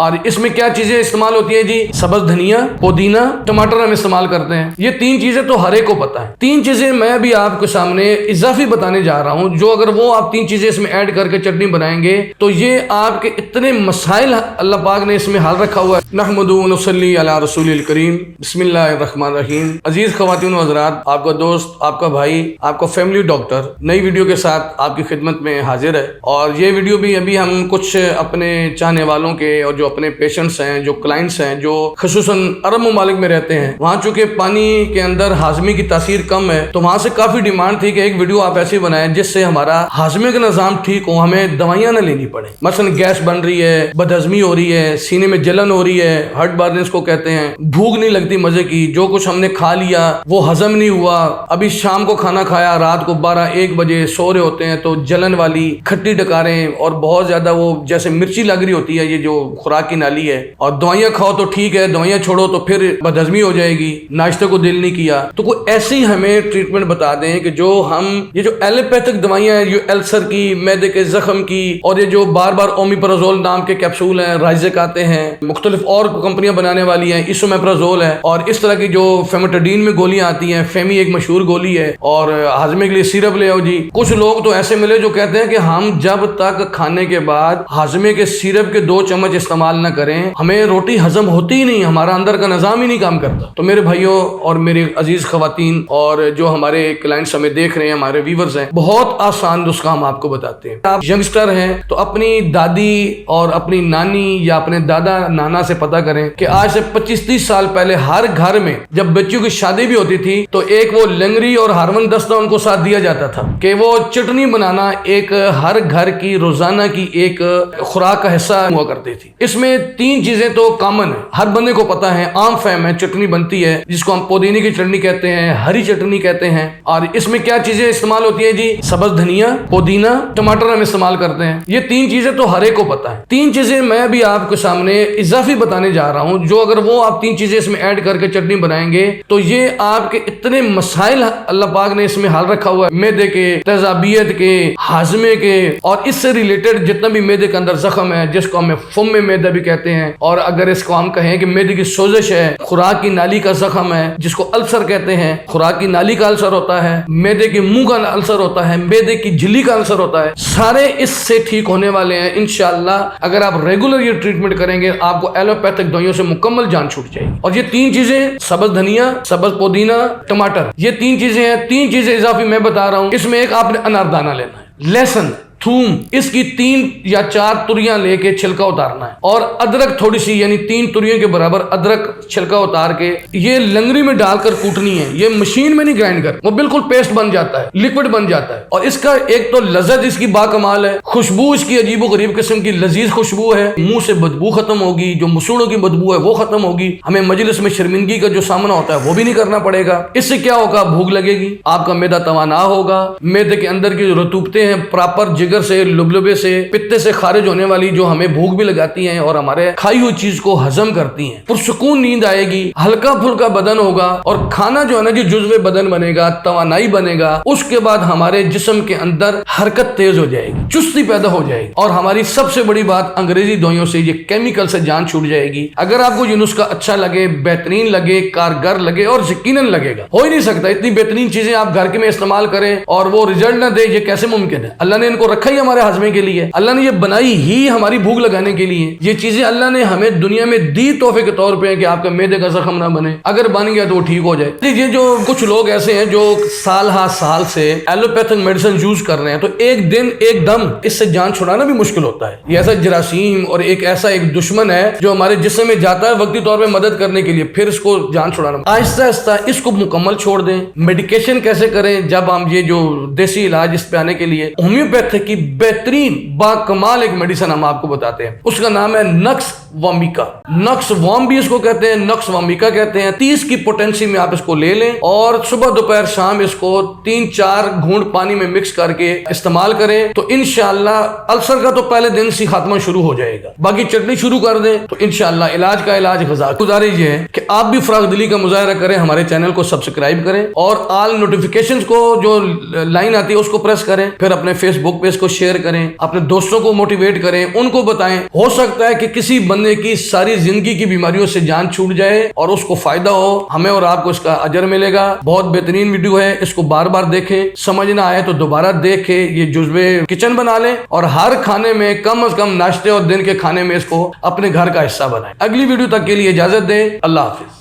اور اس میں کیا چیزیں استعمال ہوتی ہیں جی؟ سبز دھنیا، پودینہ، ٹماٹر ہم استعمال کرتے ہیں. یہ تین چیزیں تو ہر ایک کو پتا ہے. تین چیزیں میں بھی آپ کے سامنے اضافی بتانے جا رہا ہوں، جو اگر وہ آپ تین چیزیں اس میں ایڈ کر کے چٹنی بنائیں گے تو یہ آپ کے اتنے مسائل اللہ پاک نے اس میں حل رکھا ہوا ہے. نحمد و نصلی علی رسول الکریم. بسم اللہ الرحمن الرحیم. عزیز خواتین و حضرات، آپ کا دوست، آپ کا بھائی، آپ کا فیملی ڈاکٹر نئی ویڈیو کے ساتھ آپ کی خدمت میں حاضر ہے. اور یہ ویڈیو بھی ابھی ہم کچھ اپنے چاہنے والوں کے اور جو اپنے پیشنٹس ہیں، جو کلائنٹس ہیں، جو خصوصاً عرب ممالک میں رہتے ہیں، وہاں چونکہ پانی کے اندر ہاضمے کی تاثیر کم ہے تو وہاں سے کافی ڈیمانڈ تھی کہ ایک ویڈیو آپ ایسی بنائیں جس سے ہمارا ہاضمے کا نظام ٹھیک ہو، ہمیں دوائیاں نہ لینی پڑے. مثلا گیس بن رہی ہے، بدہضمی ہو رہی ہے، سینے میں جلن ہو رہی ہے، ہارٹ بارنس کو کہتے ہیں، بھوک نہیں لگتی مزے کی، جو کچھ ہم نے کھا لیا وہ ہضم نہیں ہوا، ابھی شام کو کھانا کھایا، رات کو 12-1 بجے سو رہے ہوتے ہیں تو جلن والی کھٹی ڈکاریں اور بہت زیادہ وہ جیسے مرچی لگ رہی ہوتی ہے، یہ جو خوراک کی نالی ہے. اور دوائیاں کھاؤ تو ٹھیک ہے، دوائیاں چھوڑو تو پھر بدہضمی ہو جائے گی، ناشتے کو دل نہیں کیا. تو کوئی ایسی ہمیں ٹریٹمنٹ بتا دیں کہ جو ہم یہ جو ایلوپیتھک دوائیاں ہیں، جو السر کی، معدے کے زخم کی، اور یہ جو بار بار اومیپرازول نام کے کیپسول ہیں، رائزک آتے ہیں، مختلف اور کمپنیاں بنانے والی ہیں، اسومیپرازول ہے، اور اس طرح کی جو فیموٹیڈین میں گولیاں آتی ہیں، فیمی ایک مشہور گولی ہے، اور ہاضمے کے لیے سیرپ لے آؤ جی. کچھ لوگ تو ایسے ملے جو کہتے ہیں کہ ہم جب تک کھانے کے بعد ہاضمے کے سیرپ کے 2 چمچ استعمال نہ کریں ہمیں روٹی ہضم ہوتی ہی نہیں، ہمارا اندر کا نظام ہی نہیں کام کرتا. تو میرے بھائیوں اور میری عزیز خواتین اور جو ہمارے کلائنٹس ہمیں دیکھ رہے ہیں، ہمارے ویورز ہیں، بہت آسان نسخہ ہم آپ کو بتاتے ہیں. آپ ینگسٹر ہیں تو اپنی دادی اور اپنی نانی یا اپنے دادا نانا سے پتہ کریں کہ آج سے 25-30 سال پہلے ہر گھر میں جب بچوں کی شادی بھی ہوتی تھی تو ایک وہ لنگری اور ہارون دستہ ان کو ساتھ دیا جاتا تھا کہ وہ چٹنی بنانا ایک ہر گھر کی روزانہ کی ایک خوراک کا حصہ ہوا کرتی تھی. اس میں 3 چیزیں تو کامن ہیں، ہر بندے کو پتا ہے، عام فہم ہے. چٹنی بنتی ہے جس کو ہم پودینے کی چٹنی کہتے ہیں، ہری چٹنی کہتے ہیں. اور اس میں کیا چیزیں استعمال ہوتی ہیں جی؟ سبز دھنیا، پودینہ، ٹماٹر ہم استعمال کرتے ہیں. یہ 3 چیزیں تو ہر ایک کو پتا ہے. 3 چیزیں میں بھی آپ کے سامنے اضافی بتانے جا رہا ہوں، جو اگر وہ آپ 3 چیزیں اس میں ایڈ کر کے چٹنی بنائیں گے تو یہ آپ کے اتنے مسائل اللہ پاک نے اس میں حل رکھا ہوا ہے، معدے کے، تیزابیت کے، ہاضمے کے، اور اس سے ریلیٹڈ جتنا بھی معدے کے اندر زخم ہے جس کو ہم فم میں معدہ بھی کہتے ہیں، اور اگر اس کو ہم کہیں کہ معدے کی سوزش ہے، خوراک کی نالی کا زخم ہے جس کو السر کہتے ہیں، خوراک کی نالی کا السر ہوتا ہے، معدے کے منہ کا السر ہوتا ہے، معدے کی جھلی کا السر ہوتا ہے، سارے اس سے ٹھیک ہونے والے ہیں انشاءاللہ. اگر آپ ریگولر یہ ٹریٹمنٹ کریں گے آپ کو ایلوپیتھک دوائیوں سے مکمل جان چھوٹ جائے گی. اور یہ 3 چیزیں سبز دھنیا، سبز پودینہ، ٹماٹر، یہ 3 چیزیں ہیں. 3 چیزیں اضافی میں بتا رہا ہوں. اس میں ایک آپ نے اناردانہ لینا ہے، لہسن، تھوم، اس کی 3 یا 4 تریاں لے کے چھلکا اتارنا ہے، اور ادرک تھوڑی سی یعنی 3 تریوں کے برابر ادرک چھلکا اتار کے یہ لنگری میں ڈال کر کوٹنی ہے. یہ مشین میں نہیں گرائنڈ کر، وہ بالکل پیسٹ بن جاتا ہے، لیکوڈ بن جاتا ہے. اور اس کا ایک تو لذت اس کی با کمال ہے، خوشبو اس کی عجیب و غریب قسم کی لذیذ خوشبو ہے، منہ سے بدبو ختم ہوگی، جو مسوڑوں کی بدبو ہے وہ ختم ہوگی، ہمیں مجلس میں شرمندگی کا جو سامنا ہوتا ہے وہ بھی نہیں کرنا پڑے گا. اس سے کیا ہوگا؟ بھوک لگے گی، آپ کا معدہ توانا ہوگا، معدے کے اندر کی رطوبتیں ہیں پراپر جگر سے، لبلبے سے، پتے سے خارج ہونے والی جو ہمیں بھوک بھی لگاتی ہیں اور ہمارے کھائی ہوئی چیز کو ہضم کرتی ہیں، پرسکون نیند آئے گی، ہلکا پھلکا بدن ہوگا، اور کھانا جو ہے نا جزو بدن بنے گا، توانائی بنے گا. اس کے بعد ہمارے جسم کے اندر حرکت تیز ہو جائے گی، چستی پیدا ہو جائے گی. اور ہماری سب سے بڑی بات انگریزی دوائیوں سے، یہ کیمیکل سے جان چھوٹ جائے گی. اگر آپ کو یہ نسخہ اچھا لگے، بہترین لگے، کارگر لگے، اور یقیناً لگے گا، ہو ہی نہیں سکتا اتنی بہترین چیزیں آپ گھر کے میں استعمال کریں اور وہ رزلٹ نہ دے، یہ کیسے ممکن ہے؟ اللہ نے ان کو رکھا ہی ہمارے ہاضمے کے لیے، اللہ نے یہ بنائی ہی ہماری بھوک لگانے کے لیے. یہ چیزیں اللہ نے ہمیں دنیا میں دی تحفے کے طور پہ کہ آپ کا معدے کا زخم نہ بنے، اگر بن گیا تو وہ ٹھیک ہو جائے. یہ جو کچھ لوگ ایسے ہیں جو سال ہا سال سے ایلوپیتھک میڈیسن یوز کر رہے ہیں تو ایک دن ایک دم اس سے جان چھڑانا بھی مشکل ہوتا ہے. یہ ایسا جراثیم اور ایک ایسا ایک دشمن ہے جو ہمارے جسم میں جاتا ہے وقتی طور پہ مدد کرنے کے لیے، پھر اس کو جان چھڑانا. آہستہ آہستہ اس کو مکمل چھوڑ دیں. میڈیکیشن کیسے کریں؟ جب ہم یہ جو دیسی علاج اس پہ آنے کے لیے ہومیوپیتھک کی بہترین با کمال ایک میڈیسن ہم آپ کو بتاتے ہیں، اس کا نام ہے نکس وامیکا. نکس وام بھی اس کو کہتے ہیں، نکس وامیکا کہتے ہیں. 30 کی پوٹینسی میں آپ اس کو لے لیں اور صبح دوپہر شام اس کو 3-4 گھونٹ پانی میں مکس کر کے استعمال کریں تو انشاءاللہ السر کا تو پہلے دن سے خاتمہ شروع ہو جائے گا. باقی چٹنی شروع کر دیں تو انشاءاللہ علاج کا علاج غذا. گزارش یہ ہے کہ آپ بھی فراغ دلی کا مظاہرہ کریں، ہمارے چینل کو سبسکرائب کریں اور آل نوٹیفیکیشنز کو جو لائن آتی ہے اس کو پریس کریں، پھر اپنے فیس بک پہ اس کو شیئر کریں، اپنے دوستوں کو موٹیویٹ کریں، ان کو بتائیں. ہو سکتا ہے کہ کسی بندے بندے کی ساری زندگی کی بیماریوں سے جان چھوٹ جائے اور اس کو فائدہ ہو، ہمیں اور آپ کو اس کا اجر ملے گا۔ بہت بہترین ویڈیو ہے، اس کو بار بار دیکھیں، سمجھ نہ آئے تو دوبارہ دیکھیں، یہ جزوے کچن بنا لیں اور ہر کھانے میں کم از کم ناشتے اور دن کے کھانے میں اس کو اپنے گھر کا حصہ بنائیں۔ اگلی ویڈیو تک کے لیے اجازت دیں، اللہ حافظ۔